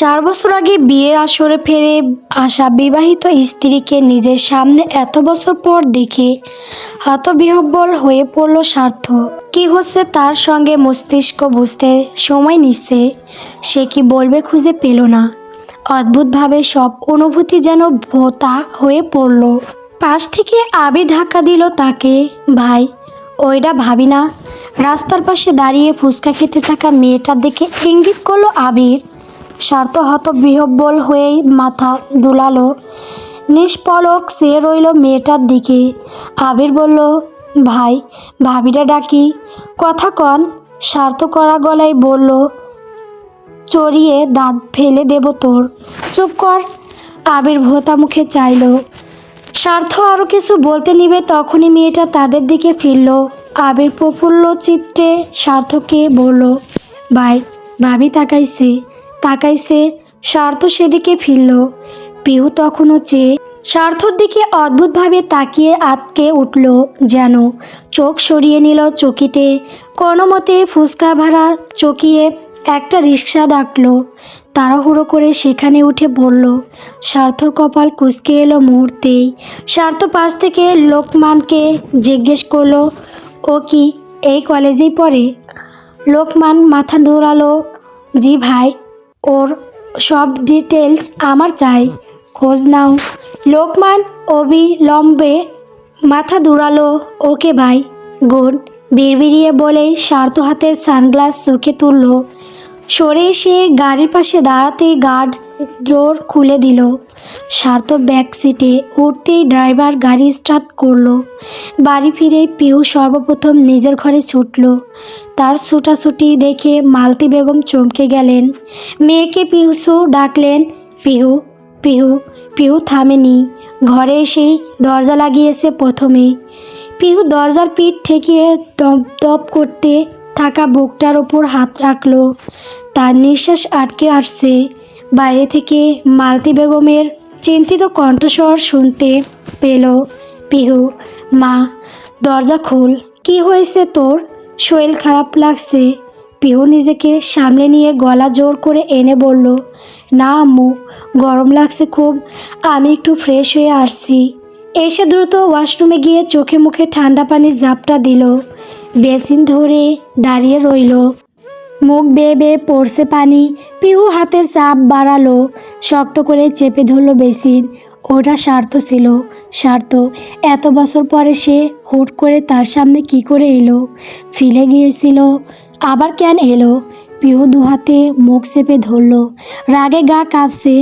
4 বছর আগে বিয়ের আসরে ফিরে আসা বিবাহিত স্ত্রীকে নিজের সামনে এত বছর পর দেখে হতবিহ্বল হয়ে পড়ল স্বার্থ। কি হচ্ছে তার সঙ্গে মস্তিষ্ক বুঝতে সময় নিচ্ছে। সে কি বলবে খুঁজে পেল না। অদ্ভুতভাবে সব অনুভূতি যেন ভোঁতা হয়ে পড়ল। পাশ থেকে আবি ধাক্কা দিল তাকে। ভাই, ওইটা ভাবি না। রাস্তার পাশে দাঁড়িয়ে ফুচকা খেতে থাকা মেয়েটার দিকে ইঙ্গিত করলো আবির। স্বার্থ হতবিহ্বল হয়েই মাথা দুলালো। নিষ্পলক চেয়ে রইল মেয়েটার দিকে। আবির বলল, ভাই, ভাবিটা ডাকি। কথা কন। স্বার্থ করা গলায় বলল, চড়িয়ে দাঁত ফেলে দেব তোর। চুপ কর। আবির ভোঁতা মুখে চাইল। স্বার্থ আরও কিছু বলতে নিবে তখনই মেয়েটা তাদের দিকে ফিরল। আবির প্রফুল্ল চিত্রে স্বার্থকে বলল, ভাই, ভাবি তাকাইছে। স্বার্থ সেদিকে ফিরল। পিহু তখনও চেয়ে স্বার্থর দিকে অদ্ভুতভাবে তাকিয়ে আটকে উঠল যেন। চোখ সরিয়ে নিল চকিতে। কোনোমতে ফুসকা ভাড়ার চকিয়ে একটা রিক্সা ডাকলো। তাড়াহুড়ো করে সেখানে উঠে পড়ল। স্বার্থর কপাল কুঁচকে এলো মুহূর্তেই। স্বার্থ পাশ থেকে লোকমানকে জিজ্ঞেস করলো, ও কি এই কলেজেই পড়ে? লোকমান মাথা দোলালো। জি ভাই, ওর সব ডিটেলস আমার চাই, খোঁজ নাও। লোকমান অবিলম্বে মাথা দুড়ালো। ওকে ভাই, গুড। বিড়বিড়িয়ে বলেই স্বার্থ হাতের সানগ্লাস চোখে তুলল। সরে এসে গাড়ির পাশে দাঁড়াতেই গার্ড ডোর খুলে দিল। স্বার্থ ব্যাক সিটে উঠতেই ড্রাইভার গাড়ি স্টার্ট করলো। বাড়ি ফিরে পিহু সর্বপ্রথম নিজের ঘরে ছুটল। তার ছুটাছুটি দেখে মালতী বেগম চমকে গেলেন। মেয়েকে পিহুসু ডাকলেন। পিহু, পিহু। পিহু থামেনি। ঘরে এসেই দরজা লাগিয়েছে প্রথমে। পিহু দরজার পিঠ ঠেকিয়ে দপ দপ করতে থাকা বুকটার ওপর হাত রাখল। তার নিঃশ্বাস আটকে আসছে। বাইরে থেকে মালতী বেগমের চিন্তিত কণ্ঠস্বর শুনতে পেল। পিহু, মা, দরজা খোল। কি হয়েছে তোর? শরীর খারাপ লাগছে? পিহু নিজেকে সামলে নিয়ে গলা জোর করে এনে বলল, না আম্মু, গরম লাগছে খুব। আমি একটু ফ্রেশ হয়ে আসছি। এসে দ্রুত ওয়াশরুমে গিয়ে চোখে মুখে ঠান্ডা পানির ঝাপটা দিল। বেসিন ধরে দাঁড়িয়ে রইল। মুখ বেয়ে বেয়ে পড়ছে পানি। পিহু হাতের চাপ বাড়ালো। শক্ত করে চেপে ধরল বেসিন। ওটা স্বার্থ ছিল। স্বার্থ। এত বছর পরে সে হুট করে তার সামনে কি করে এলো? ফিলে গিয়েছিল, আবার কেন এলো? পিহু দুহাতে মুখ চেপে ধরল। রাগে গা কাঁপছে।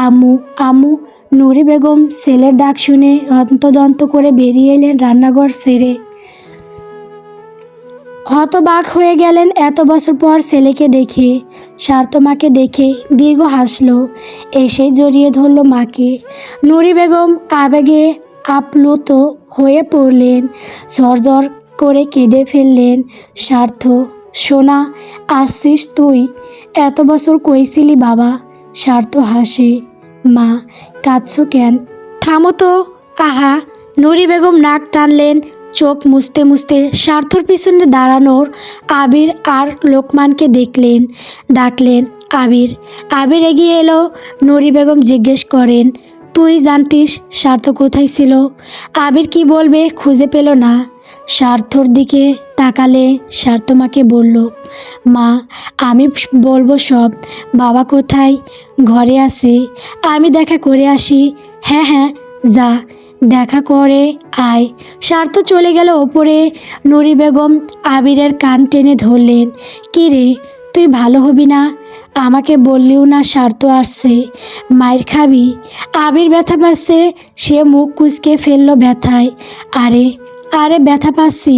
আম্মু, আম্মু। নুরি বেগম ছেলের ডাক শুনে হন্তদন্ত করে বেরিয়ে এলেন রান্নাঘর ছেড়ে। হতবাক হয়ে গেলেন এত বছর পর ছেলেকে দেখে। স্বার্থ মাকে দেখে দীর্ঘ হাসল। এসে জড়িয়ে ধরল মাকে। নুরি বেগম আবেগে আপ্লুত হয়ে পড়লেন। ঝরঝর করে কেঁদে ফেললেন। স্বার্থ, সোনা, আসছিস তুই? এত বছর কইছিলি বাবা? স্বার্থ হাসে। মা, কাঁদছো কেন? থামো তো। আহা। নুরি বেগম নাক টানলেন। চোখ মুছতে মুছতে স্বার্থর পিছনে দাঁড়ানোর আবির আর লোকমানকে দেখলেন। ডাকলেন, আবির। আবির এগিয়ে এলো। নুরি বেগম জিজ্ঞেস করেন, তুই জানতিস স্বার্থ কোথায় ছিল? আবির কি বলবে খুঁজে পেল না। স্বার্থর দিকে তাকালে স্বার্থ মাকে বলল, মা, আমি বলবো সব। বাবা কোথায়? ঘরে আছে। আমি দেখা করে আসি। হ্যাঁ হ্যাঁ, যা, দেখা করে আয়। স্বার্থ চলে গেল ওপরে। নুরি বেগম আবিরের কান টেনে ধরলেন। কি রে, তুই ভালো হবি না? আমাকে বললিও না স্বার্থ আসছে। মায়ের খাবি। আবির ব্যথা পাচ্ছে। সে মুখ কুঁচকে ফেললো ব্যথায়। আরে, আরে ব্যথা পাচ্ছি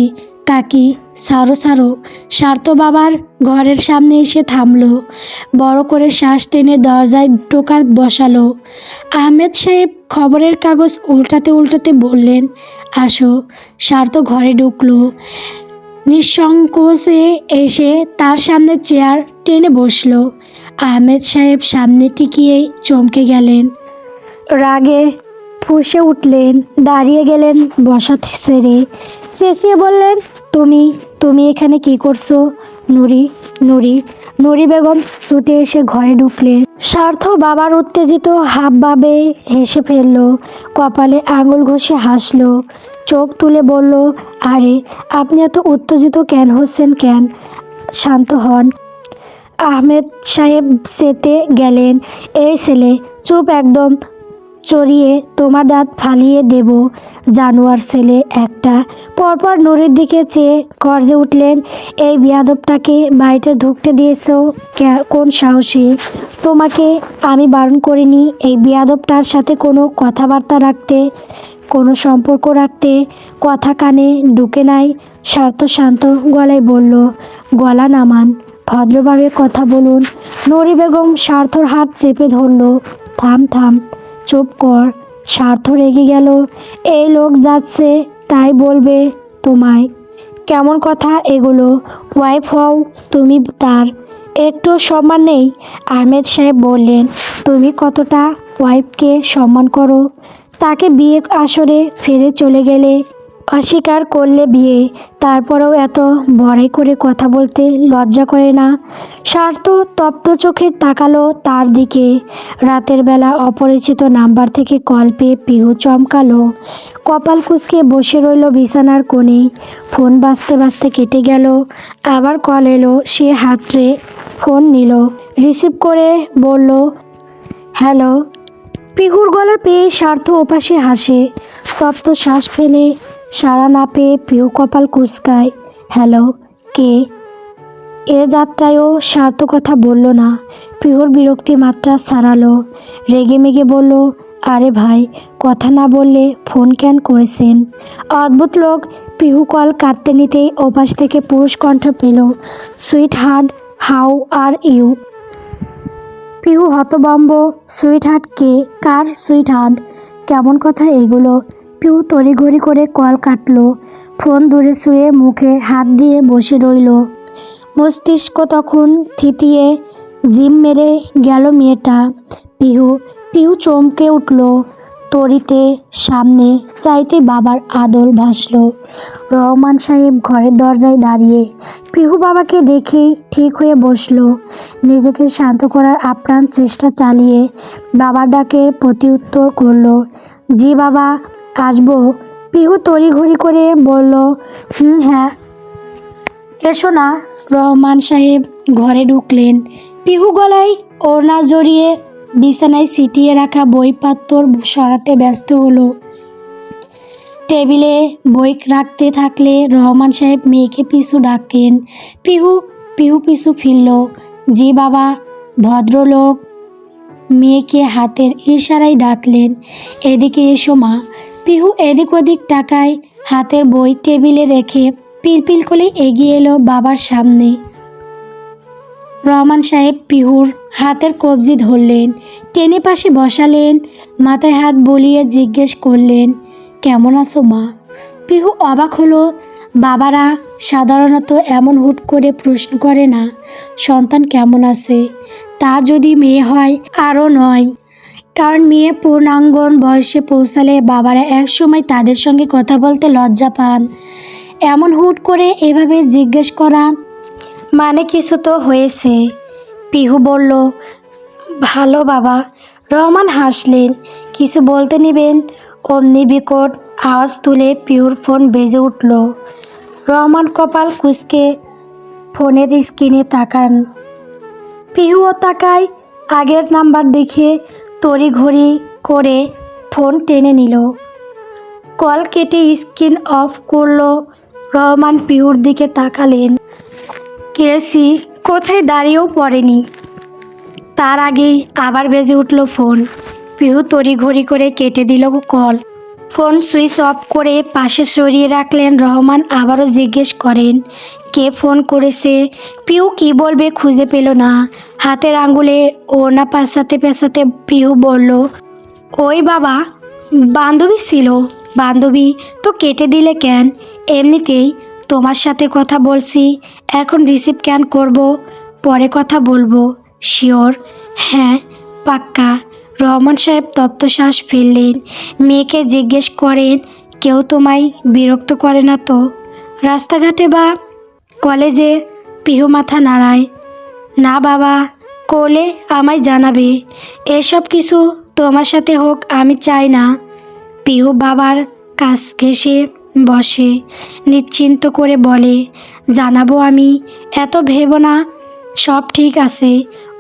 কাকি, সারো সারো। স্বার্থ বাবার ঘরের সামনে এসে থামলো। বড় করে শ্বাস টেনে দরজায় টোকা বসালো। আহমেদ সাহেব খবরের কাগজ উল্টাতে উল্টাতে বললেন, আসো। স্বার্থ ঘরে ঢুকলো। নিঃসংকোচে এসে তার সামনে চেয়ার টেনে বসলো। আহমেদ সাহেব সামনে টিকিয়েই চমকে গেলেন। রাগে ফুঁসে উঠলেন। দাঁড়িয়ে গেলেন বসা ছেড়ে। চেঁচিয়ে বললেন, তুমি তুমি এখানে কি করছো? নুরি, নুরি। নুরি বেগম ছুটে এসে ঘরে ঢুকলেন। স্বার্থ বাবার উত্তেজিত হাবভাবে হেসে ফেলল, কপালে আঙুল ঘষে হাসল, চোখ তুলে বলল, আরে আপনি এত উত্তেজিত কেন হচ্ছেন কেন? শান্ত হন। আহমেদ সাহেব চেতে গেলেন, এই ছেলে চুপ একদম, চড়িয়ে তোমার দাঁত ফালিয়ে দেব, জানোয়ার ছেলে একটা। পরপর নুরির দিকে চেয়ে গর্জে উঠলেন, এই বিয়াদবটাকে বাড়িতে ঢুকতে দিয়েছো কোন সাহসে? তোমাকে আমি বারণ করিনি এই বিয়াদবটার সাথে কোনো কথাবার্তা রাখতে, কোনো সম্পর্ক রাখতে? কথা কানে ঢুকে নাই? স্বার্থ শান্ত গলায় বলল, গলা নামান, ভদ্রভাবে কথা বলুন। নুরি বেগম স্বার্থর হাত চেপে ধরল, থাম থাম, চুপ কর। স্বার্থ রেগে গেল, এই লোক যাচ্ছে তাই বলবে তোমায়? কেমন কথা এগুলো? ওয়াইফ হও তুমি তার, একটু সম্মান নেই? আহমেদ সাহেব বললেন, তুমি কতটা ওয়াইফকে সম্মান করো? তাকে বিয়ে আসরে ফিরে চলে গেলে, অস্বীকার করলে বিয়ে, তারপরেও এত বড়াই করে কথা বলতে লজ্জা করে না? স্বার্থ তপ্ত চোখে তাকালো তার দিকে। রাতের বেলা অপরিচিত নাম্বার থেকে কল পেয়ে পিহু চমকালো, কপাল কুঁচকে বসে রইল বিছানার কোণে। ফোন বাজতে বাজতে কেটে গেল, আবার কল এলো। সে হাতড়ে ফোন নিল, রিসিভ করে বলল, হ্যালো। পিহুর গলা পেয়ে স্বার্থ ওপাশে হাসে, তপ্ত শ্বাস ফেলে সাড়া না পেয়ে পিহু কপাল কুঁচকায়। হ্যালো, কে? এ যাত্রায়ও স্বার্থ কথা বলল না। পিহুর বিরক্তি মাত্রা ছাড়ালো, রেগে মেগে বলল, আরে ভাই, কথা না বললে ফোন কেন করেছেন? অদ্ভুত লোক। পিহু কল কাটতে নিতেই ওপাশ থেকে পুরুষ কণ্ঠ পেল, sweetheart, how are you? Pihu হতভম্ব, সুইট হার্ট কে? কার সুইট হার্ট? কেমন কথা এগুলো? পিহু তড়িঘড়ি করে কল কাটলো, ফোন দূরে ছুঁয়ে মুখে হাত দিয়ে বসে রইল। মস্তিষ্ক তখন থিতিয়ে জিম মেরে গেল মেয়েটা। পিহু পিহু চমকে উঠল, তড়িতে সামনে চাইতে বাবার আদল ভাসল। রহমান সাহেব ঘরের দরজায় দাঁড়িয়ে। পিহু বাবাকে দেখেই ঠিক হয়ে বসল, নিজেকে শান্ত করার আপ্রাণ চেষ্টা চালিয়ে বাবার ডাকের প্রত্যুত্তর করল, জি বাবা, আসবো। পিহু তড়িঘড়ি করে বলল, হ্যাঁ এসো না। রহমান সাহেব ঘরে ঢুকলেন। পিহু গলায় ওড়না জড়িয়ে বিছানায় ছিটিয়ে রাখা বইপত্র সরাতে ব্যস্ত হলো। টেবিলে বই রাখতে থাকলে রহমান সাহেব মেয়েকে পিছু ডাকেন। পিহু পিহু পিছু ফিরল, জি বাবা। ভদ্রলোক মেয়েকে হাতের ইশারায় ডাকলেন, এদিকে এসো মা। পিহু এদিক ওদিক তাকায়, হাতের বই টেবিলে রেখে পিলপিল করে এগিয়ে এলো বাবার সামনে। রহমান সাহেব পিহুর হাতের কবজি ধরলেন, টেনে পাশে বসালেন, মাথায় হাত বলিয়ে জিজ্ঞেস করলেন, কেমন আছো মা? পিহু অবাক হলো, বাবারা সাধারণত এমন হুট করে প্রশ্ন করে না, সন্তান কেমন আছে। তা যদি মেয়ে হয় আরও নয়, কারণ মেয়ে পূর্ণাঙ্গন বয়সে পৌঁছালে বাবারা একসময় তাদের সঙ্গে কথা বলতে লজ্জা পান। এমন হুট করে এভাবে জিজ্ঞেস করা মানে কিছু তো হয়েছে। পিহু বলল, ভালো বাবা। রহমান হাসলেন, কিছু বলতে নিবেন অমনি বিকট আওয়াজ তুলে পিহুর ফোন বেজে উঠল। রহমান কপাল কুঁচকে ফোনের স্ক্রিনে তাকান। পিহুও তাকায়, আগের নাম্বার দেখে তড়িঘড়ি করে ফোন টেনে নিল, কল কেটে স্ক্রিন অফ করলো। রহমান পিহুর দিকে তাকালেন, কেসি কোথায় দাঁড়িয়েও পড়েনি, তার আগেই আবার বেজে উঠল ফোন। পিহু তড়িঘড়ি করে কেটে দিল কল, ফোন সুইচ অফ করে পাশে সরিয়ে রাখলেন। রহমান আবারও জিজ্ঞেস করেন, কে ফোন করেছে? পিহু কি বলবে খুঁজে পেল না, হাতের আঙ্গুলে ওড়না পেঁচাতে পেঁচাতে পিহু বলল, ওই বাবা, বান্ধবী ছিল। বান্ধবী তো কেটে দিলে কেন? এমনিতেই তোমার সাথে কথা বলছি, এখন রিসিভ কেন করব? পরে কথা বলবো। শিওর? হ্যাঁ পাক্কা। রহমান সাহেব তপ্তশ্বাস ফেললেন, মেয়েকে জিজ্ঞেস করেন, কেউ তোমায় বিরক্ত করে না তো? রাস্তাঘাটে বা কলেজে? পিহু মাথা নাড়ায়, না বাবা, করলে আমায় জানাবে। এসব কিছু তোমার সাথে হোক আমি চাই না। পিহু বাবার কাছ ঘেঁষে বসে নিশ্চিন্ত করে বলে, জানাবো আমি, এত ভেবো না, সব ঠিক আছে।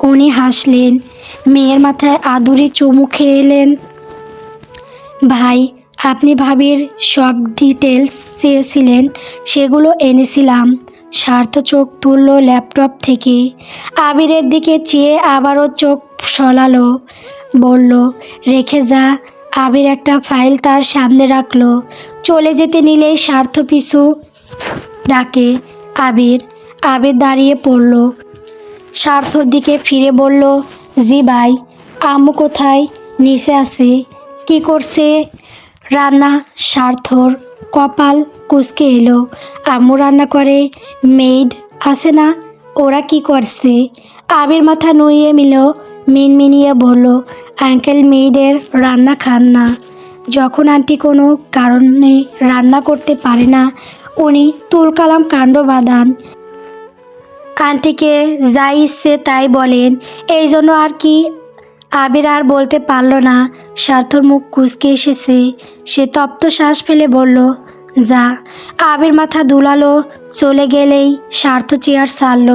উনি হাসলেন, মেয়ের মাথায় আদুরে চুমু খেলেন। ভাই, আপনি ভাবির সব ডিটেলস চেয়েছিলেন, সেগুলো এনেছিলাম। স্বার্থ চোখ তুলল ল্যাপটপ থেকে, আবিরের দিকে চেয়ে আবারও চোখ সলালো। বলল, রেখে যা। আবির একটা ফাইল তার সামনে রাখলো। চলে যেতে নিলেই স্বার্থ পিছু ডাকে, আবির। আবির দাঁড়িয়ে পড়ল, স্বার্থর দিকে ফিরে বলল, জি ভাই। আম্মু কোথায়? নিচে আছে। কি করছে? রান্না। স্বার্থর কপাল কুঁচকে এলো। আম্মু রান্না করে, মেইড আছে না, ওরা কি করছে? আবির মাথা নুয়ে মিনমিনিয়ে বলল, আঙ্কেল মেইডের রান্না খান না। যখন আন্টি কোনো কারণে রান্না করতে পারে না, উনি তুলকালাম কাণ্ড বাঁধান। আন্টিকে যা ইচ্ছে তাই বলেন, এই জন্য আর কি। আবির আর বলতে পারল না। স্বার্থর মুখ কুঁচকে এসেছে। সে তপ্ত শ্বাস ফেলে বলল, যা। আবির মাথা দুলালো। চলে গেলেই স্বার্থ চেয়ার ছাড়ল।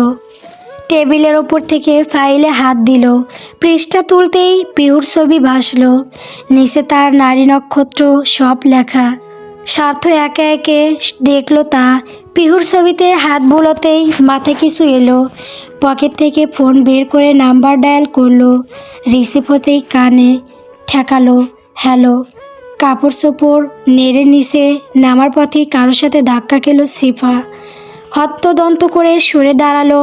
টেবিলের ওপর থেকে ফাইলে হাত দিল। পৃষ্ঠা তুলতেই পিহুর ছবি ভাসল। নিচে তার নারী নক্ষত্র সব লেখা। স্বার্থ একে একে দেখলো তা। পিহুর ছবিতে হাত বুলোতেই মাথায় কিছু এলো। পকেট থেকে ফোন বের করে নাম্বার ডায়াল করলো। রিসিভ হতেই কানে ঠেকালো, হ্যালো। কাপড় চোপড় নেড়ে নিচে নামার পথেই কারোর সাথে ধাক্কা খেলো শিফা। হত্যদন্ত করে সরে দাঁড়ালো,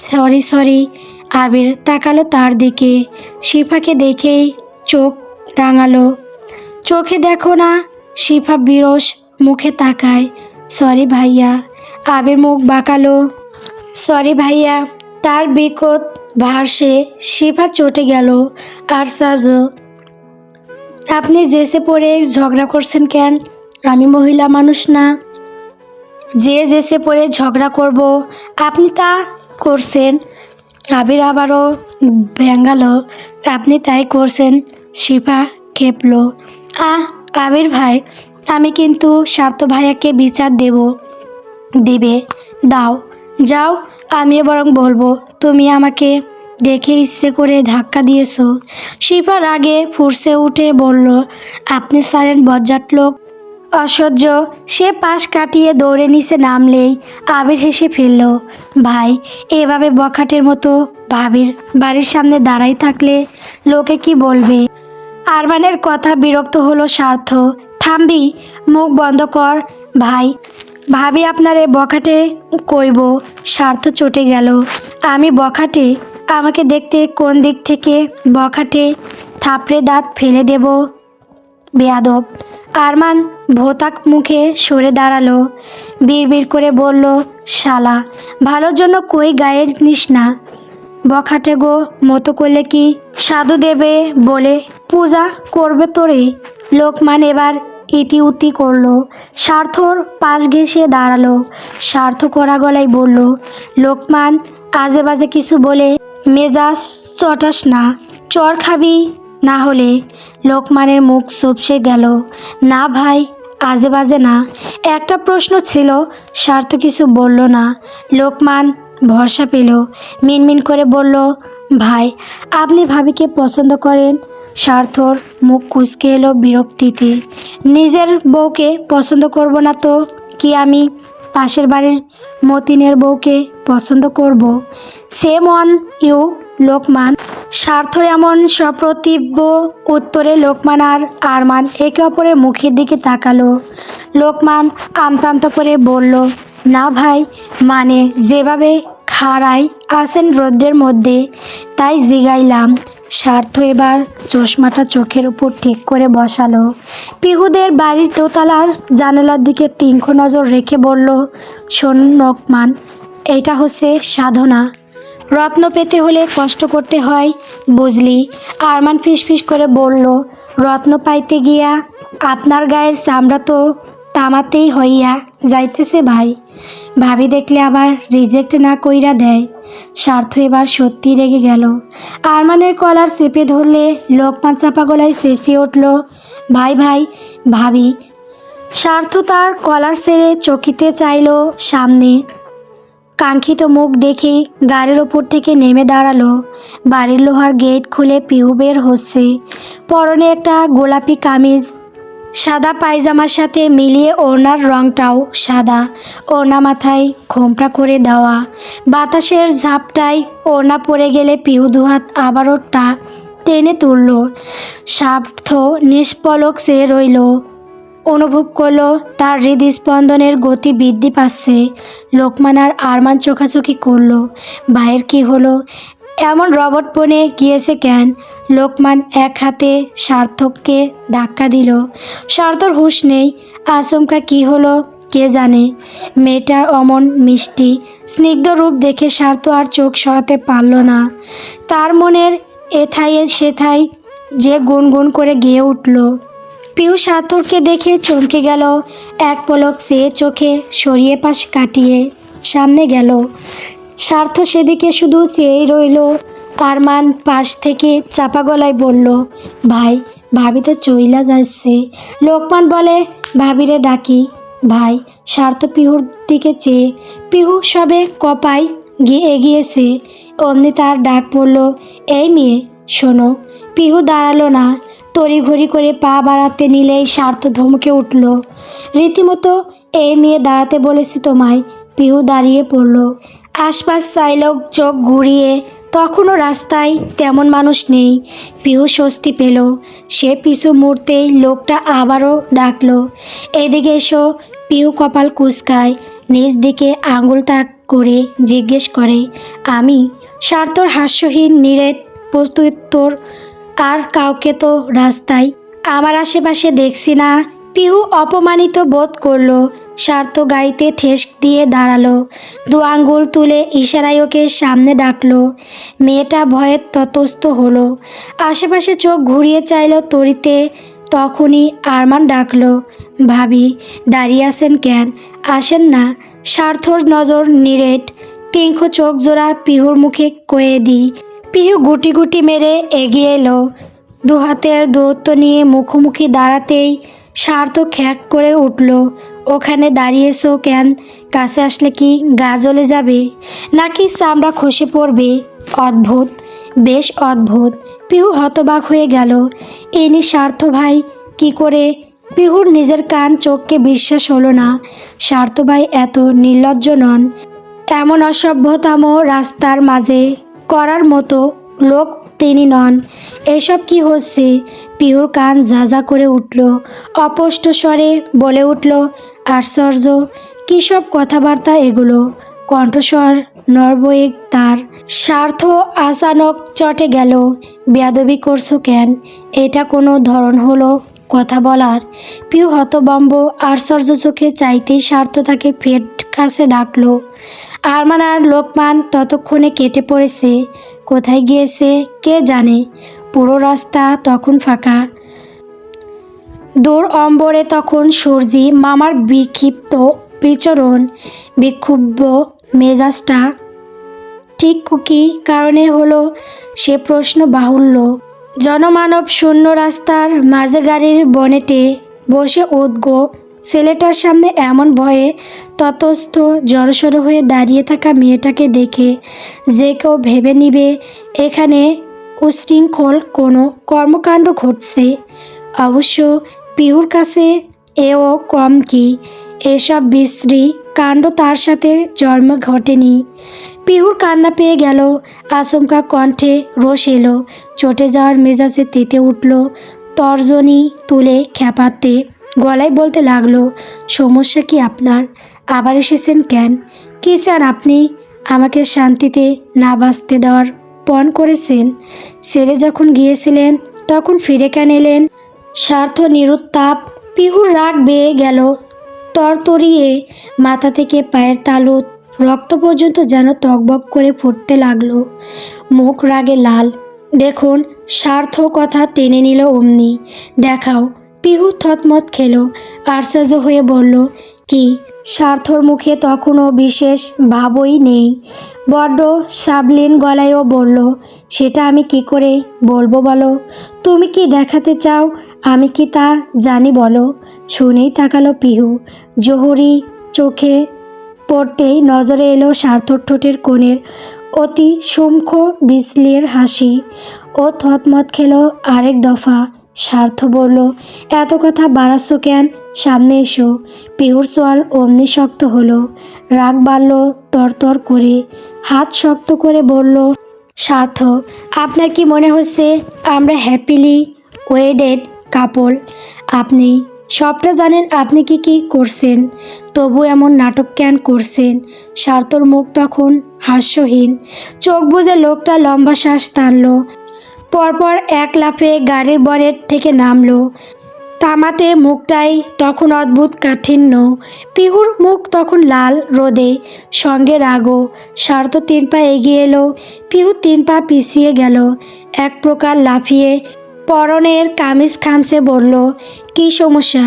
সরি সরি। আবির তাকালো তার দিকে। শিফাকে দেখেই চোখ রাঙালো। চোখে দেখো না। শিফা বিরস মুখে তাকায়, সরি ভাইয়া। আবির মুখ বাঁকালো, সরি ভাইয়া। তার বিকট ভার্সে শিফা চটে গেল। আর সাজ, আপনি জেসে পড়ে ঝগড়া করছেন কেন? আমি মহিলা মানুষ না যে জেসে পড়ে ঝগড়া করব? আপনি তা করছেন। আবির আবারও ভেঙ্গালো, আপনি তাই করছেন। শিফা খেপলো, আবির ভাই, আমি কিন্তু স্বার্থ ভাইয়াকে বিচার দিবে দাও, যাও। আমিও বরং বলবো তুমি আমাকে দেখে ইচ্ছে করে ধাক্কা দিয়েছো। শিফা রাগে ফুঁসে উঠে বলল, আপনি সাইলেন্ট বজ্জাত লোক। অসহ্য। সে পাশ কাটিয়ে দৌড়ে নিচে নামলেই আবির হেসে ফেলল। ভাই, এভাবে বখাটের মতো ভাবির বাড়ির সামনে দাঁড়াই থাকলে লোকে কি বলবে? আরমানের কথা বিরক্ত হলো স্বার্থ। থামবি, মুখ বন্ধ কর ভাই। ভাবি আপনারে বখাটে কইব। স্বার্থ চটে গেল, আমি বখাটে? আমাকে দেখতে কোন দিক থেকে বখাটে? থাপড়ে দাঁত ফেলে দেব বেয়াদব। আরমান ভোতাক মুখে সরে দাঁড়ালো। বিড়বিড় করে বলল, শালা, ভালোর জন্য কই গায়ের নিস না। বখাটে গো মতো করলে কি সাধু দেবে বলে পূজা করবে তোরে? লোকমান এবার ইতিউতি করলো। স্বার্থর পাশ ঘেঁষে দাঁড়ালো। স্বার্থ করা গলায় বলল, লোকমান, আজে বাজে কিছু বলে মেজাজ চটাস না। চর খাবি না হলে? লোকমানের মুখ চুপসে গেল। না ভাই, আজে বাজে না। একটা প্রশ্ন ছিল। স্বার্থ কিছু বলল না। লোকমান ভরসা পেল। মিনমিন করে বলল, ভাই, আপনি ভাবিকে পছন্দ করেন? স্বার্থর মুখ কুঁচকে এলো বিরক্তিতে। নিজের বউকে পছন্দ করব না তো কি আমি পাশের বাড়ির মতিনের বউকে পছন্দ করব? Shame on you Lokman. স্বার্থর এমন সপ্রতিভ উত্তরে লোকমান আর আরমান একে অপরের মুখের দিকে তাকালো। লোকমান আমতা আমতা করে বলল, না ভাই, মানে যেভাবে খাড়াই আছেন রোদ্রের মধ্যে তাই জিগাইলাম। স্বার্থ এবার চশমাটা চোখের উপর ঠিক করে বসালো। পিহুদের বাড়ির দোতলার জানালার দিকে তীক্ষ্ণ নজর রেখে বলল, শোন লোকমান, এটা হচ্ছে সাধনা। রত্ন পেতে হলে কষ্ট করতে হয়, বুঝলি? আরমান ফিসফিস করে বলল, রত্ন পাইতে গিয়া আপনার গায়ের চামড়া তো তামাতেই হইয়া যাইতেছে ভাই। ভাবি দেখলে আবার রিজেক্ট না কইরা দেয়। স্বার্থ এবার সত্যি রেগে গেল। আরমানের কলার চেপে ধরলে লোকমান চাপা গলায় চেঁচিয়ে উঠল, ভাই ভাই ভাবি। স্বার্থ তার কলার ছেড়ে চকিতে চাইল সামনে। কাঙ্ক্ষিত মুখ দেখে গাড়ির ওপর থেকে নেমে দাঁড়ালো। বাড়ির লোহার গেট খুলে পিহু বের হচ্ছে। পরনে একটা গোলাপি কামিজ, সাদা পায়জামার সাথে মিলিয়ে ওড়নার রংটাও সাদা। ওড়না মাথায় খোমটা করে দেওয়া। বাতাসের ঝাপটায় ওড়না পড়ে গেলে পিহু দুহাত আবারও টেনে তুলল। স্বার্থ নিষ্পলক চেয়ে রইল। অনুভব করলো তার হৃদস্পন্দনের গতি বৃদ্ধি পাচ্ছে। লোকমান আর আরমান চোখাচোখি করলো। ভাইয়ের কি হলো? এমন রবট বনে গিয়েছে কেন? লোকমান এক হাতে সার্থককে ধাক্কা দিল। সার্থর হুঁশ নেই। আচমকা কি হলো কে জানে। মেয়েটার অমন মিষ্টি স্নিগ্ধ রূপ দেখে সার্থ আর চোখ সরাতে পারল না। তার মনের এথায় সেথায় যে গুনগুন করে গেয়ে উঠল। পিউ সার্থককে দেখে চমকে গেল। এক পলক চেয়ে চোখে সরিয়ে পাশ কাটিয়ে সামনে গেল। স্বার্থ সেদিকে শুধু চেয়েই রইল। আরমান পাশ থেকে চাপা গলায় বলল, ভাই ভাবি তো চইলা যাচ্ছে। লোকমান বলে, ভাবিরে ডাকি। ভাই। স্বার্থ পিহুর দিকে চেয়ে। পিহু সবে কপায় গিয়ে এগিয়েছে, অমনি তার ডাক পড়ল, এই মেয়ে শোনো। পিহু দাঁড়ালো না। তড়িঘড়ি করে পা বাড়াতে নিলেই স্বার্থ ধমকে উঠল, রীতিমতো এই মেয়ে দাঁড়াতে বলেছি তোমায়। পিহু দাঁড়িয়ে পড়ল। আশপাশ চাইল চোখ ঘুরিয়ে, তখনও রাস্তায় তেমন মানুষ নেই। পিহু স্বস্তি পেল। সে পিছু মুড়তেই লোকটা আবারও ডাকলো, এদিকে এসো। পিহু কপাল কুঁচকায়, নিজ দিকে আঙুল তাক করে জিজ্ঞেস করে, আমি? স্বার্থর হাস্যহীন নিরেট প্রত্যুত্তর, আর কাউকে তো রাস্তায় আমার আশেপাশে দেখছি না। পিহু অপমানিত বোধ করলো। স্বার্থ গাড়িতে ঠেস দিয়ে দাঁড়ালো। দু আঙ্গুল তুলে ইশারায় ওকে সামনে ডাকলো। মেয়েটা ভয়ে ততস্থ হলো। আশেপাশে চোখ ঘুরিয়ে চাইল তরিতে। তখনই আরমান ডাকলো, ভাবি দাঁড়িয়ে আছেন কেন? আসেন না। স্বার্থর নজর নিরেট, তিনখ চোখ জোড়া পিহুর মুখে কয়ে দিই। পিহু গুটি গুটি মেরে এগিয়ে এলো। দু হাতের দূরত্ব নিয়ে মুখোমুখি দাঁড়াতেই স্বার্থ খ্যাক করে উঠল, ওখানে দাঁড়িয়েছো কেন? কাছে আসলে কি গা জ্বলে যাবে, নাকি চামড়া খসে পড়বে? অদ্ভুত, বেশ অদ্ভুত। পিহু হতবাক হয়ে গেল। ইনি স্বার্থ ভাই কি করে? পিহুর নিজের কান চোখকে বিশ্বাস হলো না। স্বার্থ ভাই এত নির্লজ্জ নন। এমন অসভ্যতাম রাস্তার মাঝে করার মতো লোক তিনি নন। এসব কি হচ্ছে? পিহুর কান ঝাঁঝা করে উঠল। অস্পষ্ট স্বরে বলে উঠল, আশ্চর্য, কী সব কথাবার্তা এগুলো? কণ্ঠস্বর নরবয়েক তার। স্বার্থ আচানক চটে গেল। বেয়াদবি করছো কেন? এটা কোনো ধরন হলো কথা বলার? পিহু হতবম্ব আশ্চর্য চোখে চাইতেই স্বার্থ তাকে ফের কাছে ডাকলো। আরমান আর লোকমান ততক্ষণে কেটে পড়েছে। কোথায় গিয়েছে কে জানে। পুরো রাস্তা তখন ফাঁকা। দূর অম্বরে তখন সূর্যি মামার বিক্ষিপ্ত বিচরণ। বিক্ষুব্ধ মেজাজটা ঠিক কী কারণে হলো সে প্রশ্ন বাহুল্য। জনমানব শূন্য রাস্তার মাঝে গাড়ির বনেটে বসে উদ্গ্র ছেলেটার সামনে এমন ভয়ে ততস্থ জড়সড় হয়ে দাঁড়িয়ে থাকা মেয়েটাকে দেখে যে কেউ ভেবে নিবে এখানে উচ্ছৃঙ্খল কোনো কর্মকাণ্ড ঘটছে। অবশ্য পিহুর কাছে এও কম কি, এসব বিশ্রী কাণ্ড তার সাথে জন্মে ঘটেনি। পিহুর কান্না পেয়ে গেল। আচমকা কণ্ঠে রোষ এলো। চটে যাওয়ার মেজাজে তেতে উঠল। তর্জনী তুলে খেপাতে গলায় বলতে লাগলো, সমস্যা কি আপনার? আবার এসেছেন কেন? কী চান আপনি? আমাকে শান্তিতে না বাঁচতে দেওয়ার পণ করেছেন? ছেড়ে যখন গিয়েছিলেন তখন ফিরে কেন এলেন? স্বার্থ নিরুত্তাপ। পিহুর রাগ বেয়ে গেল। তরতরিয়ে মাথা থেকে পায়ের তালু রক্ত পর্যন্ত যেন টকবক করে ফুটতে লাগলো। মুখ রাগে লাল। দেখুন, স্বার্থ কথা টেনে নিল অমনি। দেখাও পিহু থতমত খেলো, আশ্চর্য হয়ে বলল, কি? স্বার্থর মুখে তখনও বিশেষ ভাবই নেই। বড্ড সাবলীল গলায়ও বলল, সেটা আমি কি করে বলবো বলো? তুমি কি দেখাতে চাও আমি কি তা জানি বলো? শুনেই তাকালো পিহু। জহুরি চোখে পড়তেই নজরে এলো স্বার্থর ঠোঁটের কোণের অতি সূক্ষ্ম বিশ্লের হাসি। ও থতমত খেলো আরেক দফা। স্বার্থ বলল, এত কথা বাড়াচ্ছ কেন? সামনে এসো। পিহুর সোয়াল অমনি শক্ত হলো। রাগ বাড়ল তরতর করে। হাত শক্ত করে বলল, স্বার্থ, আপনার কি মনে হচ্ছে আমরা হ্যাপিলি ওয়েডেড কাপল? আপনি সবটা জানেন আপনি কি কি করছেন, তবু এমন নাটক কেন করছেন? স্বার্থর মুখ তখন হাস্যহীন। চোখ বুজে লোকটা লম্বা শ্বাস টানল। পরপর এক লাফে গাড়ির বনেট থেকে নামলো। তামাতে মুখটাই তখন অদ্ভুত কাঠিন্য। পিহুর মুখ তখন লাল রোদে, সঙ্গে রাগও। স্বার্থ 3 পা এগিয়ে এলো, পিহু 3 পা পিছিয়ে গেল। এক প্রকার লাফিয়ে পরনের কামিজ খামছে বলল, কি সমস্যা?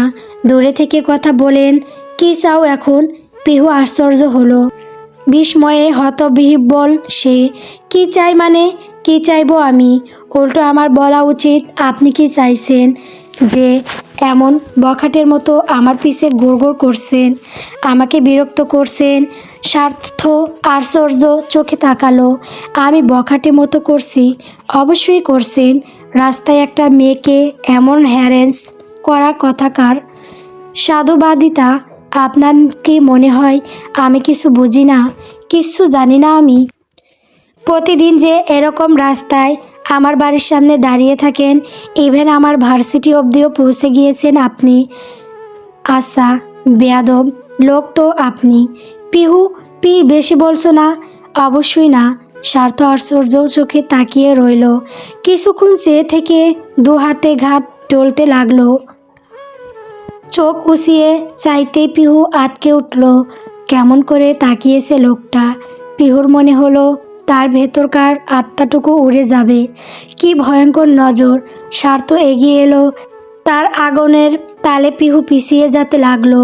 দূরে থেকে কথা বলেন, কি চাও এখন? পিহু আশ্চর্য হলো। বিস্ময়ে হতবিহ্বল সে। কি চাই মানে? কি চাইবো আমি? উল্টো আমার বলা উচিত আপনি কি চাইছেন, যে এমন বখাটের মতো আমার পিছে গুড়গুড় করছেন, আমাকে বিরক্ত করছেন। স্বার্থ আশ্চর্য চোখে তাকালো। আমি বখাটে মতো করছি? অবশ্যই করছেন। রাস্তায় একটা মেয়েকে এমন হ্যারেস করা কথাকার সাধুবাদিতা। আপনার কি মনে হয় আমি কিছু বুঝি না, কিচ্ছু জানি না আমি? প্রতিদিন যে এরকম রাস্তায় আমার বাড়ির সামনে দাঁড়িয়ে থাকেন, ইভেন আমার ভার্সিটি অবধিও পৌঁছে গিয়েছেন আপনি। আচ্ছা, বেয়াদব লোক তো আপনি। পিহু, বেশি বলছো না? অবশ্যই না। স্বার্থ আশ্চর্য চোখে তাকিয়ে রইল। কিছুক্ষণ চেয়ে থেকে 2 হাতে ঘাট টলতে লাগলো। চোখ উঁচিয়ে চাইতেই পিহু আটকে উঠল। কেমন করে তাকিয়েছে লোকটা। পিহুর মনে হলো তার ভেতরকার আত্মাটুকু উড়ে যাবে। কি ভয়ঙ্কর নজর। স্বার্থ এগিয়ে এলো। তার আগুনের তালে পিহু পিছিয়ে যেতে লাগলো।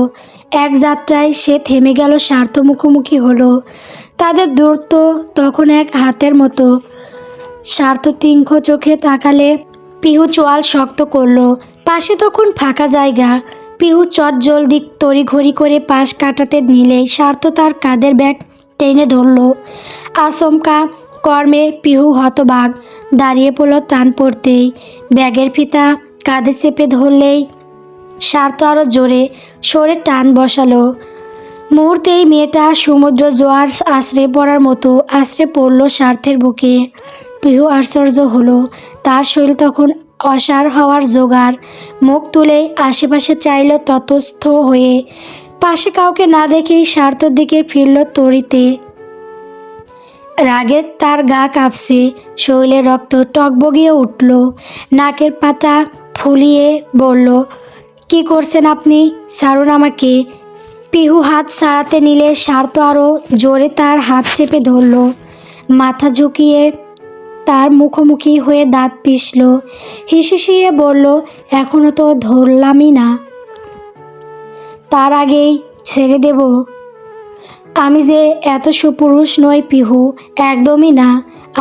এক যাত্রায় সে থেমে গেল, স্বার্থ মুখোমুখি হলো। তাদের দূরত্ব তখন এক হাতের মতো। স্বার্থ তীক্ষ্ণ চোখে তাকালে পিহু চোয়াল শক্ত করলো। পাশে তখন ফাঁকা জায়গা। পিহু চটজলদি তড়িঘড়ি করে পাশ কাটাতে নিলেই স্বার্থ তার কাঁধের ব্যাগ টেনে ধরল। আচমকা কর্মে পিহু হতবাক। দাঁড়িয়ে পড়ল টান পড়তেই। ব্যাগের ফিতা কাঁধে চেপে ধরলেই স্বার্থ আরও জোরে সরে টান বসালো। মুহূর্তেই মেয়েটা সমুদ্র জোয়ার আছড়ে পড়ার মতো আছড়ে পড়ল স্বার্থের বুকে। পিহু আশ্চর্য হলো। তার শরীর তখন অসাড় হওয়ার জোগাড়। মুখ তুলেই আশেপাশে চাইল তটস্থ হয়ে। পাশে কাউকে না দেখেই স্বার্থর দিকে ফিরল তড়িতে। রাগে তার গা কাঁপছে, শরীরে রক্ত টকবগিয়ে উঠল। নাকের পাতা ফুলিয়ে বলল, কি করছেন আপনি? ছাড়ুন আমাকে। পিহু হাত ছাড়াতে নিলে স্বার্থ আরও জোরে তার হাত চেপে ধরল। মাথা ঝুঁকিয়ে তার মুখোমুখি হয়ে দাঁত পিষল। হিসিয়ে বলল, এখনো তো ধরলামই না, তার আগেই ছেড়ে দেব? আমি যে এত সুপুরুষ নই পিহু, একদমই না।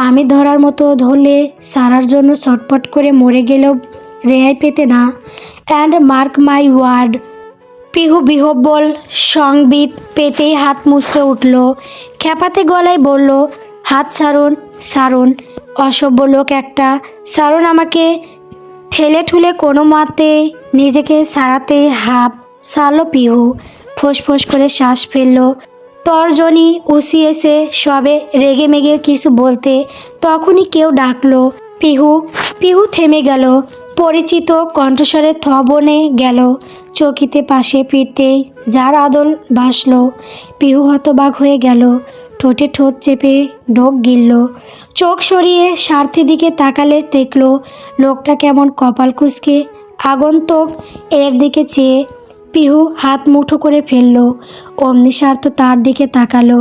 আমি ধরার মতো ধরলে সারার জন্য ছটপট করে মরে গেলেও রেহাই পেতে না। And mark my word. Pihu বিহ্বল সংবিত পেতেই হাত মুচড়ে উঠল। খেপাতে গলায় বলল, হাত ছাড়ুন, ছাড়ুন, অসভ্য লোক একটা, ছাড়ুন আমাকে। ঠেলে ঠুলে কোনো মতে নিজেকে ছাড়াতে হাঁপ ছাড়ল পিহু। ফোঁস করে শ্বাস ফেলল। তর্জনী উঁচিয়েছে সবে রেগে মেগে কিছু বলতে, তখনই কেউ ডাকলো, পিহু। পিহু থেমে গেল। পরিচিত কণ্ঠস্বরে বনে গেল। চকিতে পাশে ফিরতেই যার আদল ভাসল। পিহু হতবাক হয়ে গেল। ঠোঁটে ঠোঁট চেপে ঢোক গিলল। চোখ সরিয়ে স্বার্থের দিকে তাকালে দেখল লোকটা কেমন কপাল কুঁচকে আগন্তুক এর দিকে চেয়ে। পিহু হাত মুঠো করে ফেলল। অমনি স্বার্থ তার দিকে তাকালো।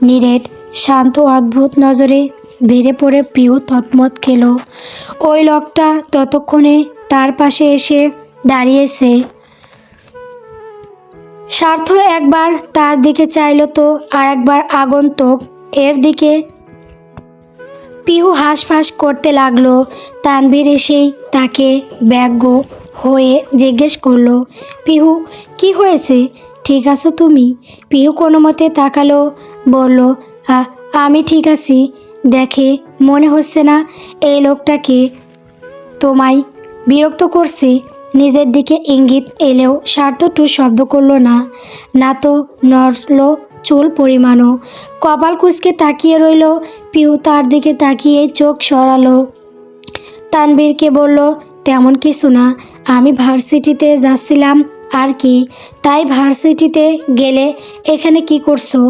নিরেট শান্ত অদ্ভুত নজরে বেড়ে পড়ে পিহু থতমত খেল। ওই লোকটা ততক্ষণে তার পাশে এসে দাঁড়িয়েছে। স্বার্থ একবার তার দিকে চাইল তো আর একবার আগন্তুক এর দিকে। পিহু হাঁসফাঁস করতে লাগলো। তানভীর এসেই তাকে ব্যগ্র হয়ে জিজ্ঞেস করলো, পিহু কি হয়েছে, ঠিক আছো তুমি? পিহু কোনো মতে তাকালো, বলল, আমি ঠিক আছি। দেখে মনে হচ্ছে না এই লোকটাকে তোমায় বিরক্ত করছে। নিজের দিকে ইঙ্গিত এলেও স্বার্থ টু শব্দ করলো না। না তো নড়ল চুল পরিমাণও। কপাল কুঁচকে তাকিয়ে রইল। পিহু তার দিকে তাকিয়ে চোখ সরালো। তানভীরকে বলল, তেমন কিছু না, আমি ভার্সিটিতে যাচ্ছিলাম আর কি। তাই ভার্সিটিতে গেলে এখানে কি করছো?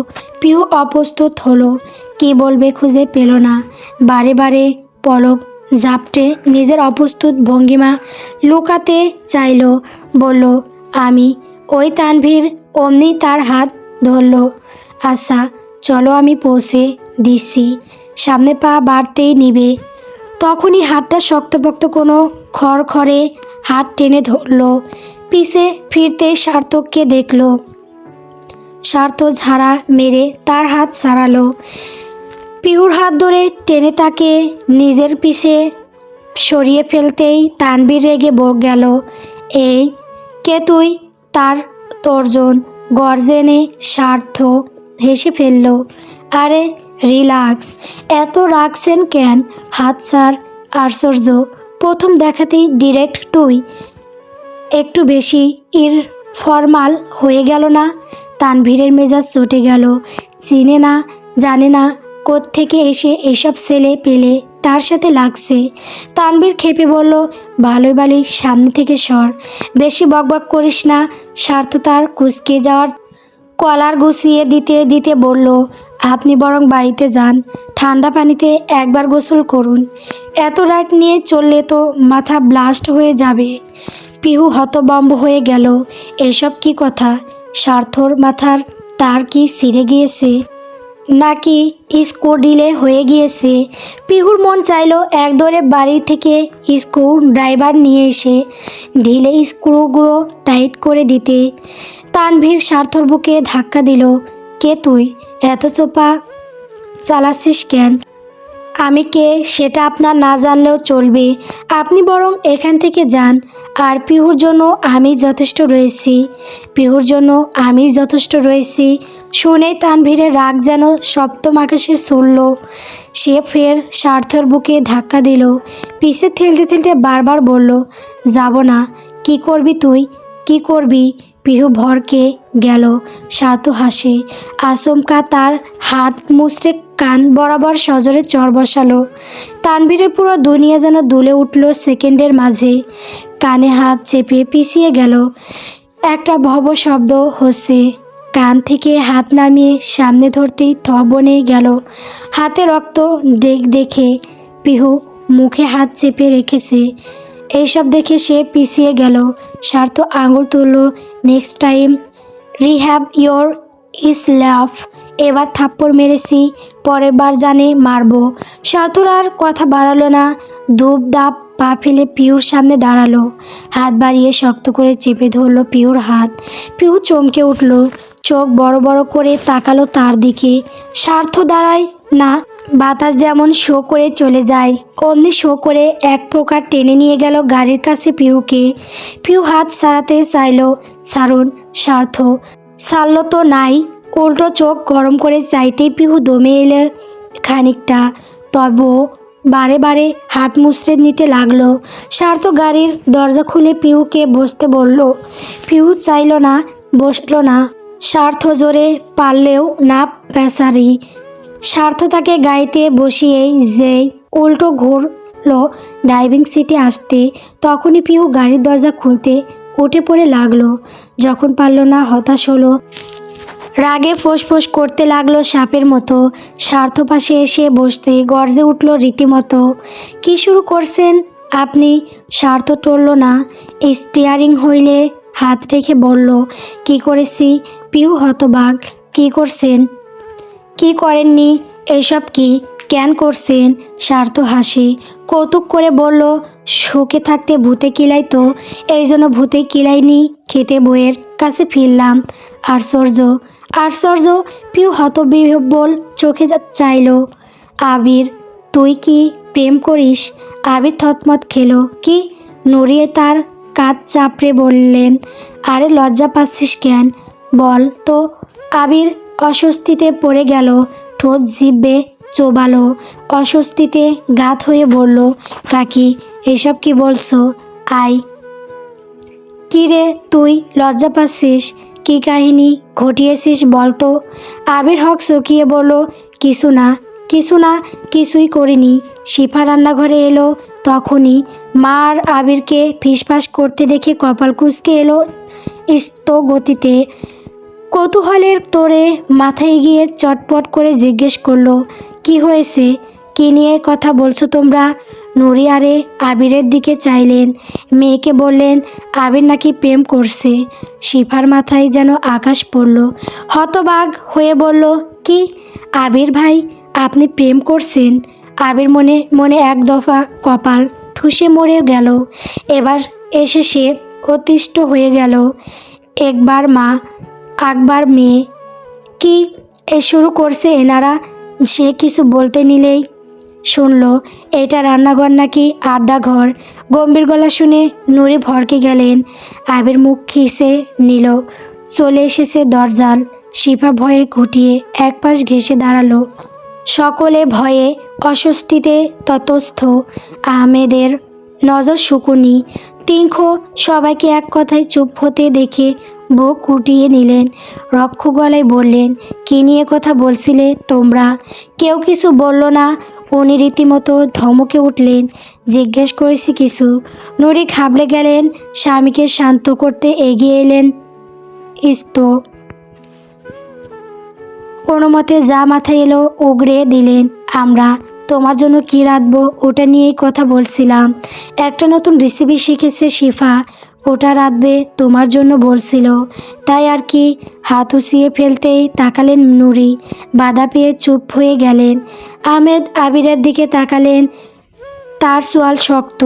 পিহু অপ্রস্তুত হলো, কি বলবে খুঁজে পেল না। বারে বারে পলক ঝাপটে নিজের অপ্রস্তুত ভঙ্গিমা লুকাতে চাইল। বলল, আমি। ওই তানভীর অমনি তার হাত ধরল। আচ্ছা চলো, আমি পৌঁছে দিচ্ছি। সামনে পা বাড়তেই নিবে। তখনই হাতটা শক্তপোক্ত কোনো খড়খড়ে হাত টেনে ধরল। পিছে ফিরতে সার্থককে দেখল। সার্থ ঝাড়া মেরে তার হাত ছাড়ালো। পিহুর হাত ধরে টেনে তাকে নিজের পিছে সরিয়ে ফেলতেই তানভীর রেগে গেল। এই কে তুই? তার তর্জন গর্জনে স্বার্থ হেসে ফেলল। আরে রিল্যাক্স, এত রাগছেন কেন? হাত ছাড়। আশ্চর্য, প্রথম দেখাতেই ডিরেক্ট তুই। একটু বেশি ফরমাল হয়ে গেল না? তানভীরের মেজাজ চটে গেল। চিনে না জানে না কোত্থেকে এসে এসব ছেলে পেলে তার সাথে লাগছে। তানভীর খেপে বলল, ভালোই ভালোই সামনে থেকে সর, বেশি বকবক করিস না। স্বার্থ তার কুঁচকে যাওয়ার কলার গুছিয়ে দিতে দিতে বলল, আপনি বরং বাড়িতে যান, ঠান্ডা পানিতে একবার গোসল করুন। এত রাগ নিয়ে চললে তো মাথা ব্লাস্ট হয়ে যাবে। পিহু হতভম্ব হয়ে গেল। এসব কি কথা? স্বার্থর মাথার তার কি ছিঁড়ে গিয়েছে নাকি স্ক্রু ঢিলে হয়ে গিয়েছে? পিহুর মন চাইল এক দৌড়ে বাড়ি থেকে স্ক্রু ড্রাইভার নিয়ে এসে ঢিলে স্ক্রুগুলো টাইট করে দিতে। তানভীর স্বার্থর বুকে ধাক্কা দিল। কে তুই? এত চোপা চালাচ্ছিস কেন? আমি কে সেটা আপনার না জানলেও চলবে। আপনি বরং এখান থেকে যান। আর পিহুর জন্য আমি যথেষ্ট রয়েছি। পিহুর জন্য আমি যথেষ্ট রয়েছি শুনে তানভীরের রাগ যেন সপ্তম আকাশে ছুড়ল। সে ফের স্বার্থের বুকে ধাক্কা দিল। পিছে ঠেলতে ঠেলতে বারবার বলল, যাব না। কি করবি তুই? কি করবি? পিহু ভরকে গেল। স্বার্থ হাসে। আচমকা তার হাত মুচড়ে কান বরাবর সজোরে চর বসালো। তানভীরের পুরো দুনিয়া যেন দুলে উঠল সেকেন্ডের মাঝে। কানে হাত চেপে পিছিয়ে গেল। একটা ভব শব্দ হচ্ছে। কান থেকে হাত নামিয়ে সামনে ধরতেই বনে গেল। হাতে রক্ত দেখে পিহু মুখে হাত চেপে রেখেছে। এইসব দেখে সে পিছিয়ে গেল। স্বার্থ আঙুল তুলল। Next time rehab yourself. এবার থাপ্পড় মেরেছি, পরের বার জানে মারবো। স্বার্থর আর কথা বাড়ালো না। ধূপ দাপ পা ফেলে পিহুর সামনে দাঁড়ালো। হাত বাড়িয়ে শক্ত করে চেপে ধরলো পিহুর হাত। পিহু চমকে উঠল। চোখ বড় বড় করে তাকালো তার দিকে। স্বার্থ দাঁড়ায় না। বাতাস যেমন শো করে চলে যায় অমনি শো করে এক প্রকার টেনে নিয়ে গেল গাড়ির কাছে পিহুকে। পিহু হাত ছাড়াতে চাইল। ছাড়ুন। স্বার্থ ছাড়ল তো নাই, উল্টো চোখ গরম করে চাইতেই পিহু দমে এলে খানিকটা। তবুও বারে বারে হাত মুচড়ে নিতে লাগলো। স্বার্থ গাড়ির দরজা খুলে পিহুকে বসতে বলল। পিহু চাইল না, বসলো না। স্বার্থ জোরে পারলেও না পেশারি। স্বার্থ তাকে গাড়িতে বসিয়েই যেই উল্টো ঘুরলো ড্রাইভিং সিটে আসতে, তখনই পিহু গাড়ির দরজা খুলতে উঠে পড়ে লাগলো। যখন পারল না হতাশ হলো। রাগে ফোঁস করতে লাগলো সাপের মতো। স্বার্থ পাশে এসে বসতে গর্জে উঠল রীতিমতো। কি শুরু করছেন আপনি? স্বার্থ টলল না। স্টিয়ারিং হুইলে হাত রেখে বলল, কি করেছি? পিহু হতবাক। কি করছেন? কি করেননি? এসব কি? কেন করছেন? স্বার্থ হাসি কৌতুক করে বলল, শোকে থাকতে ভূতে কিলাই তো, এই জন্য ভূতে কিলাইনি, খেতে বইয়ের কাছে ফিরলাম। আশ্চর্য, আশ্চর্য। পিউ হতবিহ্বল চোখে চাইল। আবির, তুই কি প্রেম করিস? আবির থতমত খেলো। কি? নড়িয়ে তার কাঁধ চাপড়ে বললেন, আরে লজ্জা পাচ্ছিস কেন? বল তো। আবির অস্বস্তিতে পড়ে গেল, ঠোঁট জিভে চোবালো, অস্বস্তিতে গাত হয়ে বলল, কাকি এসব কি বলছো? আই কি রে তুই লজ্জা পাচ্ছিস? কি কাহিনী ঘটিয়েছিস বল তো? আবির হক চকিয়ে বলল, কিছু না, কিছু না, কিছুই করিনি। শিফা রান্নাঘরে এলো, তখনই মা আর আবিরকে ফিসফাস করতে দেখে কপাল কুঁচকে এলো স্থ গতিতে। কৌতূহলের তোড়ে মাথায় গিয়ে চটপট করে জিজ্ঞেস করলো, কি হয়েছে? কি নিয়ে কথা বলছো তোমরা? নুরি আরে আবিরের দিকে চাইলেন, মেয়েকে বললেন আবির নাকি প্রেম করছে। শিফার মাথায় যেন আকাশ পড়ল, হতবাক হয়ে বলল, কি? আবির ভাই আপনি প্রেম করছেন? আবির মনে মনে এক দফা কপাল ঠুসে মরে গেল। এবার এসে সে অতিষ্ঠ হয়ে গেল। একবার মা, একবার মেয়ে, কি এ শুরু করছে এনারা? সে কিছু বলতে নিলেই শুনল এটা রান্নাঘর নাকি আড্ডাঘর। গম্ভীর গলা শুনে নুরি ভড়কে গেলেন। আবির মুখ খিসে নিল, চলে এসেছে দরজাল। শিফা ভয়ে ঘুটিয়ে একপাশ ঘেঁষে দাঁড়ালো। সকলে ভয়ে অস্বস্তিতে ততস্থ। আহমেদের নজর শুকুনি তিনখ সবাইকে এক কথায় চুপ হতে দেখে বুক কুটিয়ে নিলেন। রক্ষ গলায় বললেন, কী নিয়ে কথা বলছিলে তোমরা? কেউ কিছু বলল না। উনি রীতিমতো ধমকে উঠলেন, জিজ্ঞেস করেছি কিছু। নুরি ঘাবড়ে গেলেন, স্বামীকে শান্ত করতে এগিয়ে এলেন। ইস্তো কোনো মতে যা মাথায় এলো উগড়ে দিলেন। আমরা তোমার জন্য কি রাঁধবো ওটা নিয়েই কথা বলছিলাম। একটা নতুন রেসিপি শিখেছে শিফা, ওটা রাঁধবে তোমার জন্য বলছিল। তাই আর কি। হাত উছিয়ে ফেলতেই তাকালেন নুরি, বাধা পেয়ে চুপ হয়ে গেলেন। আহমেদ আবিরের দিকে তাকালেন, তার চোয়াল শক্ত,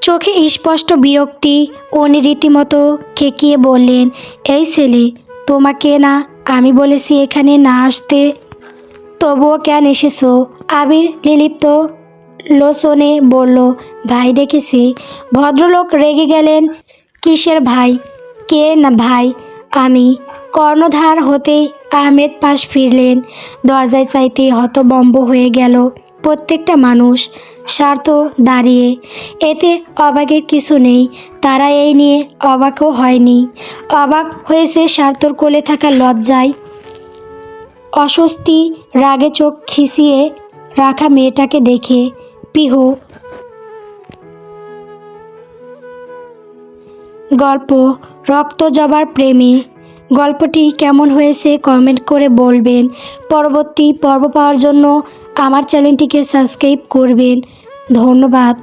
চোখে স্পষ্ট বিরক্তি। উনি রীতিমতো খেকিয়ে বললেন, এই ছেলে, তোমাকে না আমি বলেছি এখানে না আসতে, তবুও কেন এসেছো? আবির নির্লিপ্ত লোচনে বলল, ভাই ডেকেছি। ভদ্রলোক রেগে গেলেন, কিসের ভাই? কে না ভাই? আমি। কর্ণধার হতেই আহমেদ পাশ ফিরলেন। দরজায় চাইতে হতবম্ব হয়ে গেল প্রত্যেকটা মানুষ। স্বার্থ দাঁড়িয়ে, এতে অবাকের কিছু নেই। তারা এই নিয়ে অবাকও হয়নি। অবাক হয়েছে স্বার্থর কোলে থাকা লজ্জায়, অস্বস্তি, রাগে চোখ খিচিয়ে রাখা মেয়েটাকে দেখে। পিহু। গল্প রক্ত জবার প্রেমে। গল্পটি কেমন হয়েছে কমেন্ট করে বলবেন। পরবর্তী পর্ব পাওয়ার জন্য আমার চ্যানেলটিকে সাবস্ক্রাইব করবেন। ধন্যবাদ।